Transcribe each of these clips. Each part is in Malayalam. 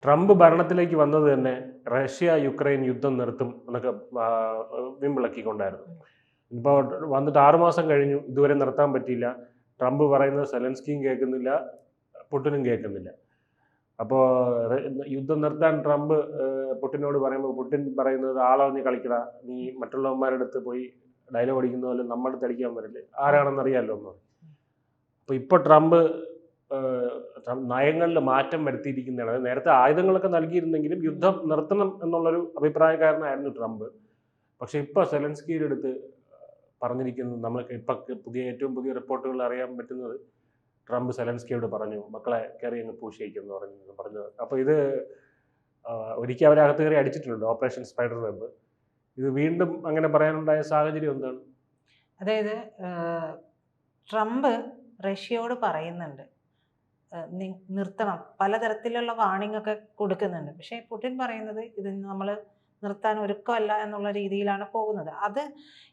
ട്രംപ് ഭരണത്തിലേക്ക് വന്നത് തന്നെ റഷ്യ യുക്രൈൻ യുദ്ധം നിർത്തും എന്നൊക്കെ വിമ്പിളക്കിക്കൊണ്ടായിരുന്നു. ഇപ്പോൾ വന്നിട്ട് 6 മാസം കഴിഞ്ഞു, ഇതുവരെ നിർത്താൻ പറ്റിയില്ല. ട്രംപ് പറയുന്നത് സെലൻസ്കിയും കേൾക്കുന്നില്ല, പുടിനും കേൾക്കുന്നില്ല. അപ്പോൾ യുദ്ധം നിർത്താൻ ട്രംപ് പുടിനോട് പറയുമ്പോൾ പുടിൻ പറയുന്നത് ആളറിഞ്ഞ് കളിക്കടാ, നീ മറ്റുള്ളവന്മാരുടെ അടുത്ത് പോയി ഡയലോഗ് അടിക്കുന്ന പോലെ നമ്മുടെ അടുത്ത് അടിക്കാൻ വരില്ലേ, ആരാണെന്ന് അറിയാമല്ലോ എന്ന്. അപ്പോൾ ഇപ്പോൾ ട്രംപ് നയങ്ങളിൽ മാറ്റം വരുത്തിയിരിക്കുന്നതാണ്. നേരത്തെ ആയുധങ്ങളൊക്കെ നൽകിയിരുന്നെങ്കിലും യുദ്ധം നിർത്തണം എന്നുള്ളൊരു അഭിപ്രായക്കാരനായിരുന്നു ട്രംപ്. പക്ഷെ ഇപ്പോൾ സെലൻസ്കിയുടെ അടുത്ത് പറഞ്ഞിരിക്കുന്നത്, നമ്മൾക്ക് ഇപ്പം ഏറ്റവും പുതിയ റിപ്പോർട്ടുകൾ അറിയാൻ പറ്റുന്നത്, ട്രംപ് സെലൻസ്കിയോട് പറഞ്ഞു മക്കളെ കയറി അങ്ങ് പൂശിക്കുന്നു പറഞ്ഞത്. അപ്പോൾ ഇത് ഒരിക്കൽ അവരകത്ത് കയറി അടിച്ചിട്ടുണ്ട്, ഓപ്പറേഷൻ സ്പൈഡർ വെബ്. ഇത് വീണ്ടും അങ്ങനെ പറയാനുണ്ടായ സാഹചര്യം എന്താണ്? അതായത് ട്രംപ് റഷ്യയോട് പറയുന്നുണ്ട് നിർത്തണം, പലതരത്തിലുള്ള വാണിംഗ് ഒക്കെ കൊടുക്കുന്നുണ്ട്. പക്ഷേ പുടിൻ പറയുന്നത് ഇത് നമ്മൾ നിർത്താൻ ഒരുക്കമല്ല എന്നുള്ള രീതിയിലാണ് പോകുന്നത്.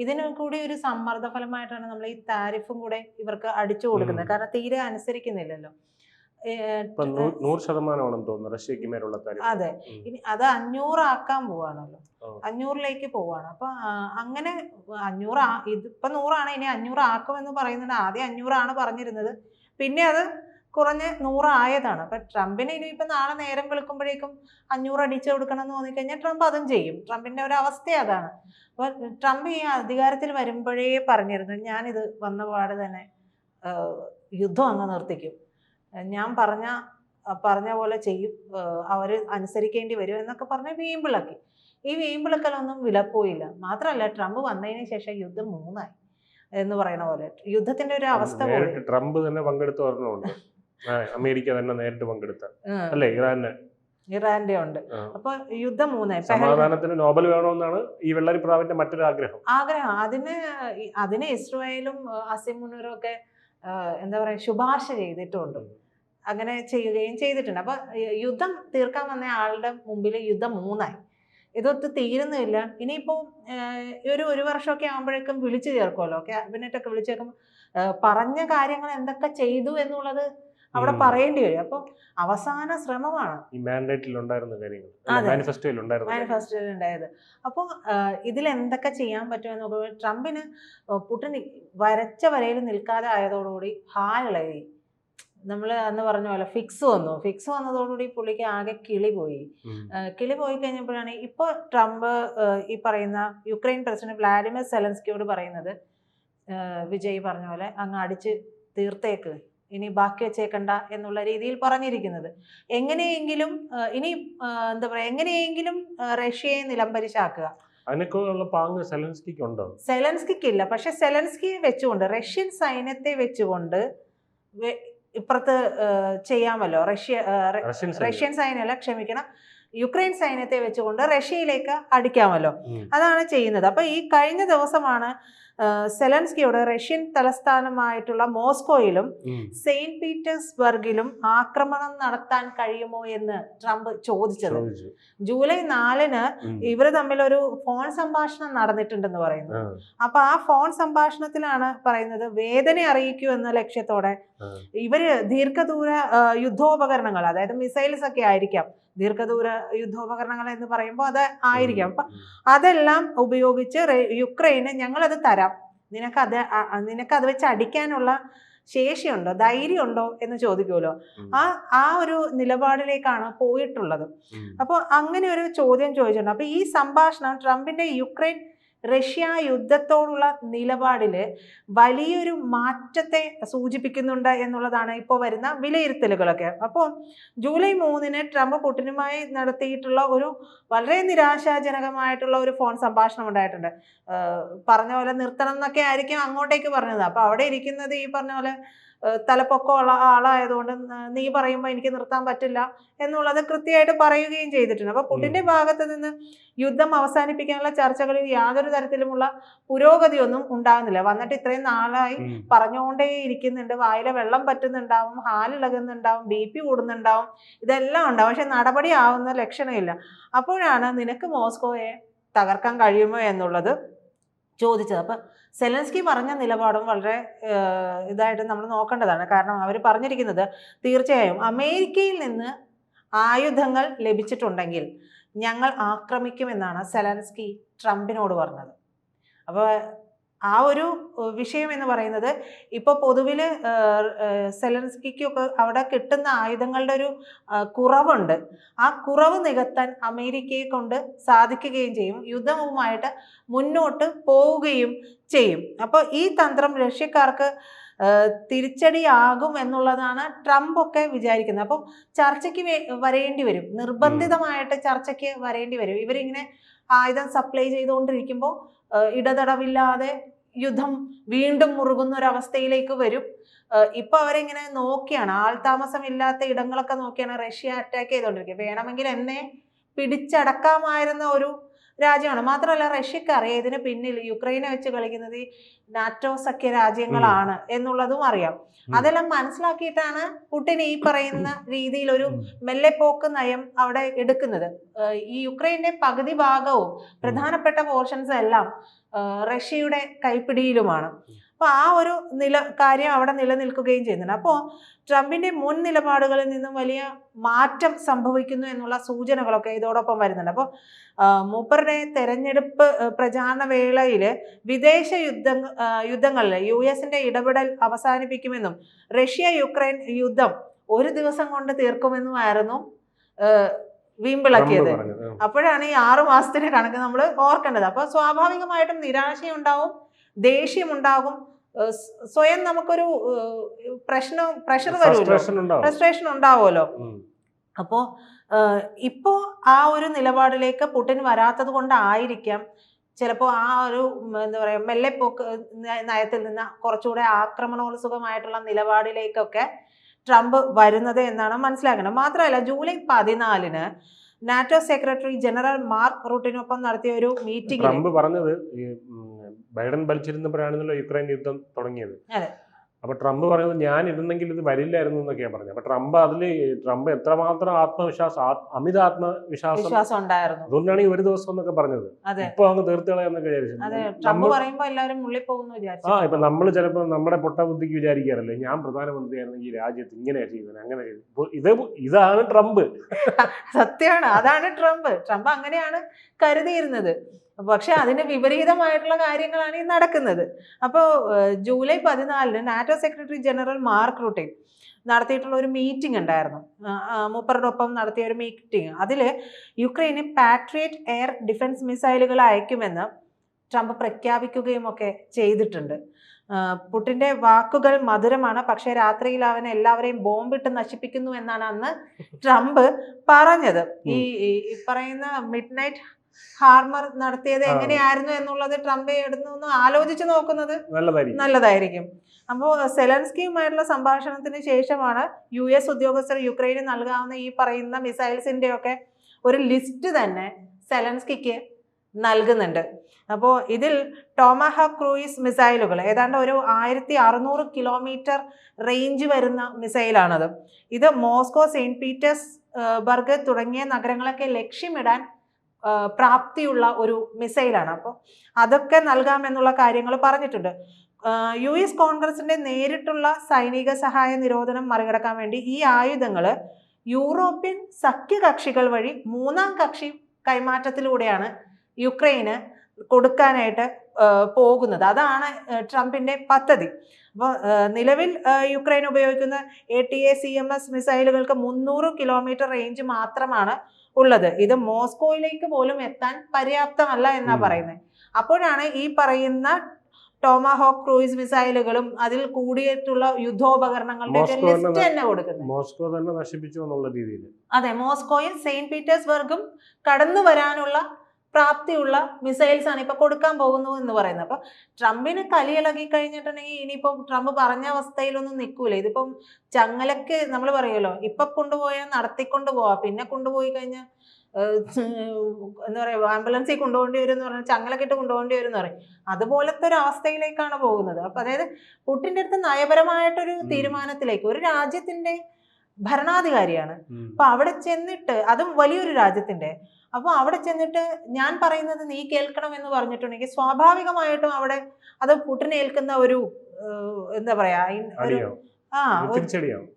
ഇതിനു കൂടി ഒരു സമ്മർദ്ദ ഫലമായിട്ടാണ് നമ്മൾ ഈ താരിഫും കൂടെ ഇവർക്ക് അടിച്ചു കൊടുക്കുന്നത്. കാരണം തീരെ അനുസരിക്കുന്നില്ലല്ലോ. 100% തോന്നുന്നു റഷ്യക്ക് മേലുള്ള താരിഫ്. അതെ, ഇനി അത് 500 ആക്കാൻ പോവാണല്ലോ, 500ലേക്ക് പോവാണ്. അപ്പൊ അങ്ങനെ 500 ഇതിപ്പോ 100 ആണ്, ഇനി 500 ആക്കുമെന്ന് പറയുന്നുണ്ട്. ആദ്യം 500 ആണ് പറഞ്ഞിരുന്നത്, പിന്നെ അത് കുറഞ്ഞ് 100 ആയതാണ്. അപ്പൊ ട്രംപിന് ഇനിയിപ്പോ നാളെ നേരം വെളുക്കുമ്പോഴേക്കും 500 അടിച്ചു കൊടുക്കണം എന്ന് തോന്നിക്കഴിഞ്ഞാൽ ട്രംപ് അതും ചെയ്യും. ട്രംപിന്റെ ഒരു അവസ്ഥ അതാണ്. അപ്പൊ ട്രംപ് ഈ അധികാരത്തിൽ വരുമ്പോഴേ പറഞ്ഞിരുന്നു, ഞാനിത് വന്നപാട് തന്നെ യുദ്ധം അങ്ങ് നിർത്തിക്കും, ഞാൻ പറഞ്ഞ പോലെ ചെയ്യും, അവർ അനുസരിക്കേണ്ടി വരും എന്നൊക്കെ പറഞ്ഞ് വീമ്പിളക്കി. ഈ വീമ്പിളക്കലൊന്നും വിലപ്പോയില്ല. മാത്രമല്ല, ട്രംപ് വന്നതിന് ശേഷം യുദ്ധം 3ആയി എന്ന് പറയുന്ന പോലെ യുദ്ധത്തിന്റെ ഒരു അവസ്ഥ പോയി. ട്രംപ് തന്നെ പങ്കെടുത്ത ഓർമ്മയുണ്ട്, അമേരിക്ക തന്നെ നേരിട്ട് പങ്കെടുത്ത അല്ലേ, ഇറാന്റെ ഉണ്ട്. അപ്പൊ യുദ്ധം 3ആയി. സമാധാനത്തിന് നോബൽ വേണമെന്നാണ് ഈ വെള്ളരിപ്രാവിന്റെ മറ്റൊരു ആഗ്രഹം. അതിന് ഇസ്രായേലും അസിം മുനീറും ഒക്കെ എന്താ പറയാ ശുപാർശ ചെയ്തിട്ടുണ്ട്, അങ്ങനെ ചെയ്യുകയും ചെയ്തിട്ടുണ്ട്. അപ്പൊ യുദ്ധം തീർക്കാൻ വന്ന ആളുടെ മുമ്പിൽ യുദ്ധം 3ആയി. ഇതൊട്ട് തീരുന്നില്ല. ഇനിയിപ്പോ ഒരു വർഷമൊക്കെ ആകുമ്പോഴേക്കും വിളിച്ചു ചേർക്കുമല്ലോ, ക്യാബിനറ്റ് ഒക്കെ വിളിച്ചു ചേർക്കുമ്പോൾ പറഞ്ഞ കാര്യങ്ങൾ എന്തൊക്കെ ചെയ്തു എന്നുള്ളത് അവിടെ പറയേണ്ടി വരും. അപ്പൊ അവസാന ശ്രമമാണ് മാനിഫെസ്റ്റോയിൽ ഉണ്ടായത്. അപ്പോൾ ഇതിൽ എന്തൊക്കെ ചെയ്യാൻ പറ്റുമെന്ന് നോക്കുമ്പോൾ ട്രംപിന് പുടിൻ വരച്ച വരയിൽ നിൽക്കാതെ ആയതോടുകൂടി ഹാലിളകി. നമ്മൾ അന്ന് പറഞ്ഞ പോലെ ഫിക്സ് വന്നതോടുകൂടി പുള്ളിക്ക് ആകെ കിളി പോയി കഴിഞ്ഞപ്പോഴാണ് ഇപ്പോൾ ട്രംപ് ഈ പറയുന്ന യുക്രൈൻ പ്രസിഡന്റ് വ്ളാഡിമിർ സെലൻസ്കിയോട് പറയുന്നത്, വിജയ് പറഞ്ഞ പോലെ അങ്ങ് അടിച്ച് തീർത്തേക്ക്, ഇനി ബാക്കി വെച്ചേക്കണ്ട എന്നുള്ള രീതിയിൽ പറഞ്ഞിരിക്കുന്നത്. എങ്ങനെയെങ്കിലും എന്താ പറയാ, എങ്ങനെയെങ്കിലും റഷ്യയെ നിലംപരിശാക്കുക. സെലൻസ്കിക്കില്ല. പക്ഷെ സെലൻസ്കിയെ വെച്ചുകൊണ്ട്, റഷ്യൻ സൈന്യത്തെ വെച്ചുകൊണ്ട് ഇപ്പുറത്ത് ചെയ്യാമല്ലോ. റഷ്യൻ സൈന്യമല്ല, ക്ഷമിക്കണം, യുക്രൈൻ സൈന്യത്തെ വെച്ചുകൊണ്ട് റഷ്യയിലേക്ക് അടിക്കാമല്ലോ. അതാണ് ചെയ്യുന്നത്. അപ്പൊ ഈ കഴിഞ്ഞ ദിവസമാണ് സെലൻസ്കിയോട് റഷ്യൻ തലസ്ഥാനമായിട്ടുള്ള മോസ്കോയിലും സെയിന്റ് പീറ്റേഴ്സ്ബർഗിലും ആക്രമണം നടത്താൻ കഴിയുമോ എന്ന് ട്രംപ് ചോദിച്ചത്. ജൂലൈ 4-ന് ഇവര് തമ്മിൽ ഒരു ഫോൺ സംഭാഷണം നടന്നിട്ടുണ്ടെന്ന് പറയുന്നു. അപ്പൊ ആ ഫോൺ സംഭാഷണത്തിലാണ് പറയുന്നത്, വേദന അറിയിക്കൂ എന്ന ലക്ഷ്യത്തോടെ ഇവര് ദീർഘദൂര യുദ്ധോപകരണങ്ങൾ, അതായത് മിസൈൽസ് ഒക്കെ ആയിരിക്കാം, ദീർഘദൂര യുദ്ധോപകരണങ്ങൾ എന്ന് പറയുമ്പോൾ അത് ആയിരിക്കാം. അപ്പൊ അതെല്ലാം ഉപയോഗിച്ച് യുക്രൈന് ഞങ്ങളത് തരാം, നിനക്കത് വെച്ച് അടിക്കാനുള്ള ശേഷിയുണ്ടോ, ധൈര്യമുണ്ടോ എന്ന് ചോദിക്കുമല്ലോ. ആ ഒരു നിലപാടിലേക്കാണ് പോയിട്ടുള്ളത്. അപ്പോൾ അങ്ങനെ ഒരു ചോദ്യം ചോദിച്ചിട്ടുണ്ട്. അപ്പൊ ഈ സംഭാഷണം ട്രംപിന്റെ യുക്രൈൻ റഷ്യ യുദ്ധത്തോടുള്ള നിലപാടില് വലിയൊരു മാറ്റത്തെ സൂചിപ്പിക്കുന്നുണ്ട് എന്നുള്ളതാണ് ഇപ്പോൾ വരുന്ന വിലയിരുത്തലുകളൊക്കെ. അപ്പോൾ ജൂലൈ 3-ന് ട്രംപ് പുടിനുമായി നടത്തിയിട്ടുള്ള ഒരു വളരെ നിരാശാജനകമായിട്ടുള്ള ഒരു ഫോൺ സംഭാഷണം ഉണ്ടായിട്ടുണ്ട്. പറഞ്ഞ പോലെ നിർത്തണം എന്നൊക്കെ ആയിരിക്കും അങ്ങോട്ടേക്ക് പറഞ്ഞത്. അപ്പൊ അവിടെ ഇരിക്കുന്നത് ഈ പറഞ്ഞ പോലെ തലപ്പൊക്കമുള്ള ആളായതുകൊണ്ട് നീ പറയുമ്പോൾ എനിക്ക് നിർത്താൻ പറ്റില്ല എന്നുള്ളത് കൃത്യമായിട്ട് പറയുകയും ചെയ്തിട്ടുണ്ട്. അപ്പൊ പുടിന്റെ ഭാഗത്ത് നിന്ന് യുദ്ധം അവസാനിപ്പിക്കാനുള്ള ചർച്ചകളിൽ യാതൊരു തരത്തിലുമുള്ള പുരോഗതിയൊന്നും ഉണ്ടാകുന്നില്ല. വന്നിട്ട് ഇത്രയും നാളായി പറഞ്ഞുകൊണ്ടേ ഇരിക്കുന്നുണ്ട്, വായിലെ വെള്ളം പറ്റുന്നുണ്ടാവും, ഹാലിളകുന്നുണ്ടാവും, BP കൂടുന്നുണ്ടാവും, ഇതെല്ലാം ഉണ്ടാവും. പക്ഷെ നടപടി ആവുന്ന ലക്ഷണമില്ല. അപ്പോഴാണ് നിനക്ക് മോസ്കോയെ തകർക്കാൻ കഴിയുമോ എന്നുള്ളത് ചോദിച്ചത്. അപ്പൊ സെലൻസ്കി പറഞ്ഞ നിലപാടും വളരെ ഇതായിട്ട് നമ്മൾ നോക്കേണ്ടതാണ്. കാരണം അവർ പറഞ്ഞിരിക്കുന്നത് തീർച്ചയായും അമേരിക്കയിൽ നിന്ന് ആയുധങ്ങൾ ലഭിച്ചിട്ടുണ്ടെങ്കിൽ ഞങ്ങൾ ആക്രമിക്കുമെന്നാണ് സെലൻസ്കി ട്രംപിനോട് പറഞ്ഞത്. അപ്പോൾ ആ ഒരു വിഷയം എന്ന് പറയുന്നത് ഇപ്പോൾ പൊതുവിൽ സെലൻസ്കിക്കൊക്കെ അവിടെ കിട്ടുന്ന ആയുധങ്ങളുടെ ഒരു കുറവുണ്ട്. ആ കുറവ് നികത്താൻ അമേരിക്കയെ കൊണ്ട് സാധിക്കുകയും ചെയ്യും, യുദ്ധവുമായിട്ട് മുന്നോട്ട് പോവുകയും ചെയ്യും. അപ്പോൾ ഈ തന്ത്രം റഷ്യക്കാർക്ക് തിരിച്ചടിയാകും എന്നുള്ളതാണ് ട്രംപ് ഒക്കെ വിചാരിക്കുന്നത്. അപ്പോൾ ചർച്ചയ്ക്ക് വരേണ്ടി വരും, നിർബന്ധിതമായിട്ട് ചർച്ചയ്ക്ക് വരേണ്ടി വരും. ഇവരിങ്ങനെ ആയുധം സപ്ലൈ ചെയ്തുകൊണ്ടിരിക്കുമ്പോൾ ഇടതടവില്ലാതെ യുദ്ധം വീണ്ടും മുറുകുന്ന ഒരവസ്ഥയിലേക്ക് വരും. ഇപ്പൊ അവരിങ്ങനെ നോക്കിയാണ്, ആൾതാമസമില്ലാത്ത ഇടങ്ങളൊക്കെ നോക്കിയാണ് റഷ്യ അറ്റാക്ക് ചെയ്തുകൊണ്ടിരിക്കുക. വേണമെങ്കിൽ എന്നെ പിടിച്ചടക്കാമായിരുന്ന ഒരു രാജ്യമാണ്. മാത്രമല്ല റഷ്യക്ക് അറിയാം ഇതിന് പിന്നിൽ യുക്രൈനെ വെച്ച് കളിക്കുന്നത് ഈ നാറ്റോ സഖ്യ രാജ്യങ്ങളാണ് എന്നുള്ളതും അറിയാം. അതെല്ലാം മനസ്സിലാക്കിയിട്ടാണ് പുടിൻ ഈ പറയുന്ന രീതിയിൽ ഒരു മെല്ലെപ്പോക്ക് നയം അവിടെ എടുക്കുന്നത്. ഈ യുക്രൈന്റെ പകുതി ഭാഗവും പ്രധാനപ്പെട്ട പോർഷൻസ് എല്ലാം റഷ്യയുടെ കൈപ്പിടിയിലുമാണ്. അപ്പൊ ആ ഒരു കാര്യം അവിടെ നിലനിൽക്കുകയും ചെയ്യുന്നുണ്ട്. അപ്പോൾ ട്രംപിന്റെ മുൻ നിലപാടുകളിൽ നിന്നും വലിയ മാറ്റം സംഭവിക്കുന്നു എന്നുള്ള സൂചനകളൊക്കെ ഇതോടൊപ്പം വരുന്നുണ്ട്. അപ്പോൾ മൂപ്പറുടെ തെരഞ്ഞെടുപ്പ് പ്രചാരണ വേളയിൽ വിദേശ യുദ്ധങ്ങളിൽ US-ന്റെ ഇടപെടൽ അവസാനിപ്പിക്കുമെന്നും റഷ്യ യുക്രൈൻ യുദ്ധം ഒരു ദിവസം കൊണ്ട് തീർക്കുമെന്നുമായിരുന്നു വീമ്പിളക്കിയത്. അപ്പോഴാണ് ഈ 6 മാസത്തിന്റെ കണക്ക് നമ്മൾ ഓർക്കേണ്ടത്. അപ്പോൾ സ്വാഭാവികമായിട്ടും നിരാശയുണ്ടാവും, ദേഷ്യമുണ്ടാകും, സ്വയം നമുക്കൊരു പ്രഷർ വരുമല്ലോ, ഫ്രസ്ട്രേഷൻ ഉണ്ടാവുമല്ലോ. അപ്പോ ഇപ്പോ ആ ഒരു നിലപാടിലേക്ക് പുടിൻ വരാത്തത് കൊണ്ടായിരിക്കാം ചിലപ്പോൾ ആ ഒരു എന്താ പറയാ മെല്ലെപ്പോക്ക് നയത്തിൽ നിന്ന് കുറച്ചുകൂടെ ആക്രമണോത്സുകമായിട്ടുള്ള നിലപാടിലേക്കൊക്കെ ട്രംപ് വരുന്നത് എന്നാണ് മനസ്സിലാക്കുന്നത്. മാത്രമല്ല July 14 NATO secretary general Mark റൂട്ടിനൊപ്പം നടത്തിയ ഒരു മീറ്റിംഗ് ട്രംപ് പറഞ്ഞത് ബൈഡൻ ഭരിച്ചിരുന്നപ്പോഴാണല്ലോ യുക്രൈൻ യുദ്ധം തുടങ്ങിയത്. അപ്പൊ ട്രംപ് പറയുന്നത് ഞാൻ ഇരുന്നെങ്കിൽ ഇത് വരില്ലായിരുന്നു എന്നൊക്കെയാണ് പറഞ്ഞത്. അപ്പൊ ട്രംപ് എത്രമാത്രം അമിത ആത്മവിശ്വാസം ഉണ്ടായിരുന്നു, അതുകൊണ്ടാണ് ഈ ഒരു ദിവസം എന്നൊക്കെ പറഞ്ഞത്. ഇപ്പൊ അങ്ങ് തീർത്തുകളയെന്നൊക്കെ വിചാരിച്ചു. ഇപ്പൊ നമ്മൾ ചിലപ്പോ നമ്മുടെ പൊട്ട ബുദ്ധിക്ക് വിചാരിക്കാറല്ലേ, ഞാൻ പ്രധാനമന്ത്രിയായിരുന്നെങ്കിൽ ഈ രാജ്യത്ത് ഇങ്ങനെ ചെയ്തത് അങ്ങനെ ചെയ്തു. ഇതാണ് ട്രംപ്. സത്യമാണ്, അതാണ് ട്രംപ് അങ്ങനെയാണ് കരുതിയിരുന്നത്. പക്ഷെ അതിന് വിപരീതമായിട്ടുള്ള കാര്യങ്ങളാണ് ഈ നടക്കുന്നത്. അപ്പോൾ July 14 NATO secretary general mark routine നടത്തിയിട്ടുള്ള ഒരു മീറ്റിംഗ് ഉണ്ടായിരുന്നു. മൂപ്പരോടൊപ്പം നടത്തിയ ഒരു മീറ്റിംഗ്. അതിൽ യുക്രൈന് പാട്രിയറ്റ് എയർ ഡിഫൻസ് മിസൈലുകൾ അയക്കുമെന്ന് ട്രംപ് പ്രഖ്യാപിക്കുകയും ഒക്കെ ചെയ്തിട്ടുണ്ട്. പുടിന്റെ വാക്കുകൾ മധുരമാണ്, പക്ഷേ രാത്രിയിൽ അവൻ എല്ലാവരെയും ബോംബിട്ട് നശിപ്പിക്കുന്നു എന്നാണ് അന്ന് ട്രംപ് പറഞ്ഞത്. ഈ പറയുന്ന മിഡ് നൈറ്റ് ഹാർമർ നടത്തിയത് എങ്ങനെയായിരുന്നു എന്നുള്ളത് ട്രംപ് എടുത്തൊന്ന് ആലോചിച്ച് നോക്കുന്നത് നല്ലതായിരിക്കും. അപ്പോൾ സെലൻസ്കിയുമായിട്ടുള്ള സംഭാഷണത്തിന് ശേഷമാണ് US ഉദ്യോഗസ്ഥർ യുക്രൈന് നൽകാവുന്ന ഈ പറയുന്ന മിസൈൽസിന്റെ ഒക്കെ ഒരു ലിസ്റ്റ് തന്നെ സെലൻസ്കിക്ക് നൽകുന്നുണ്ട്. അപ്പോൾ ഇതിൽ ടോമാഹാക്ക് ക്രൂയിസ് മിസൈലുകൾ ഏതാണ്ട് ഒരു 1600 കിലോമീറ്റർ റേഞ്ച് വരുന്ന മിസൈലാണത്. ഇത് മോസ്കോ, സെയിന്റ് പീറ്റേഴ്സ്ബർഗ് തുടങ്ങിയ നഗരങ്ങളൊക്കെ ലക്ഷ്യമിടാൻ പ്രാപ്തിയുള്ള ഒരു മിസൈലാണ്. അപ്പോൾ അതൊക്കെ നൽകാമെന്നുള്ള കാര്യങ്ങൾ പറഞ്ഞിട്ടുണ്ട്. US കോൺഗ്രസിന്റെ നേരിട്ടുള്ള സൈനിക സഹായ നിരോധനം മറികടക്കാൻ വേണ്ടി ഈ ആയുധങ്ങൾ യൂറോപ്യൻ സഖ്യകക്ഷികൾ വഴി 3ാം കക്ഷി കൈമാറ്റത്തിലൂടെയാണ് യുക്രൈന് കൊടുക്കാനായിട്ട് പോകുന്നത്. അതാണ് ട്രംപിന്റെ പദ്ധതി. അപ്പോൾ നിലവിൽ യുക്രൈൻ ഉപയോഗിക്കുന്ന ATACMS മിസൈലുകൾക്ക് 300 കിലോമീറ്റർ റേഞ്ച് മാത്രമാണ് ഉള്ളത്. ഇത് മോസ്കോയിലേക്ക് പോലും എത്താൻ പര്യാപ്തമല്ല എന്നാ പറയുന്നത്. അപ്പോഴാണ് ഈ പറയുന്ന ടോമാഹോക്ക് ക്രൂയിസ് മിസൈലുകളും അതിൽ കൂടിയിട്ടുള്ള യുദ്ധോപകരണങ്ങളുടെ ലിസ്റ്റ് തന്നെ കൊടുക്കുന്നത്. മോസ്കോ തന്നെ നശിപ്പിച്ചു എന്നുള്ള രീതിയിൽ. അതെ, മോസ്കോയും സെയിന്റ് പീറ്റേഴ്സ്ബർഗും കടന്നു വരാനുള്ള പ്രാപ്തിയുള്ള മിസൈൽസ് ആണ് ഇപ്പൊ കൊടുക്കാൻ പോകുന്നു എന്ന് പറയുന്നത്. അപ്പൊ ട്രംപിന് കലിയിളകി കഴിഞ്ഞിട്ടുണ്ടെങ്കിൽ ഇനിയിപ്പം ട്രംപ് പറഞ്ഞ അവസ്ഥയിലൊന്നും നിൽക്കൂല. ഇതിപ്പം ചങ്ങലക്ക് നമ്മൾ പറയുമല്ലോ, ഇപ്പൊ കൊണ്ടുപോയാൽ നടത്തിക്കൊണ്ട് പോവാ, പിന്നെ കൊണ്ടുപോയി കഴിഞ്ഞാൽ എന്താ പറയുക ആംബുലൻസിൽ കൊണ്ടുപോകേണ്ടി വരും എന്ന് പറഞ്ഞാൽ ചങ്ങലക്കിട്ട് കൊണ്ടുപോകേണ്ടി വരും എന്ന് പറയും. അതുപോലത്തെ ഒരു അവസ്ഥയിലേക്കാണ് പോകുന്നത്. അപ്പൊ അതായത് പുടിന്റെ അടുത്ത് നയപരമായിട്ടൊരു തീരുമാനത്തിലേക്ക്, ഒരു രാജ്യത്തിന്റെ ഭരണാധികാരിയാണ്, അപ്പൊ അവിടെ ചെന്നിട്ട്, അതും വലിയൊരു രാജ്യത്തിന്റെ, അപ്പൊ അവിടെ ചെന്നിട്ട് ഞാൻ പറയുന്നത് നീ കേൾക്കണം എന്ന് പറഞ്ഞിട്ടുണ്ടെങ്കിൽ സ്വാഭാവികമായിട്ടും അവിടെ അത് പുടിനെ ഏൽക്കുന്ന ഒരു എന്താ പറയാ ഒരു തിരിച്ചടിയാവും.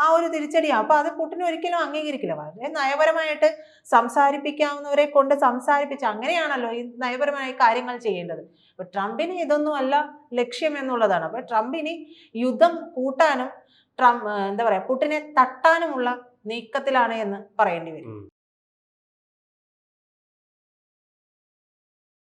ആ ഒരു തിരിച്ചടിയാവും. അപ്പൊ അത് പുടിൻ ഒരിക്കലും അംഗീകരിക്കില്ല. വളരെ നയപരമായിട്ട് സംസാരിപ്പിക്കാവുന്നവരെ കൊണ്ട് സംസാരിപ്പിച്ച് അങ്ങനെയാണല്ലോ ഈ നയപരമായ കാര്യങ്ങൾ ചെയ്യേണ്ടത്. അപ്പൊ ട്രംപിന് ഇതൊന്നും അല്ല ലക്ഷ്യം എന്നുള്ളതാണ്. അപ്പൊ ട്രംപിന് യുദ്ധം കൂട്ടാനും എന്താ പറയാ പുടിനെ തട്ടാനുമുള്ള നീക്കത്തിലാണ് എന്ന് പറയേണ്ടി വരും.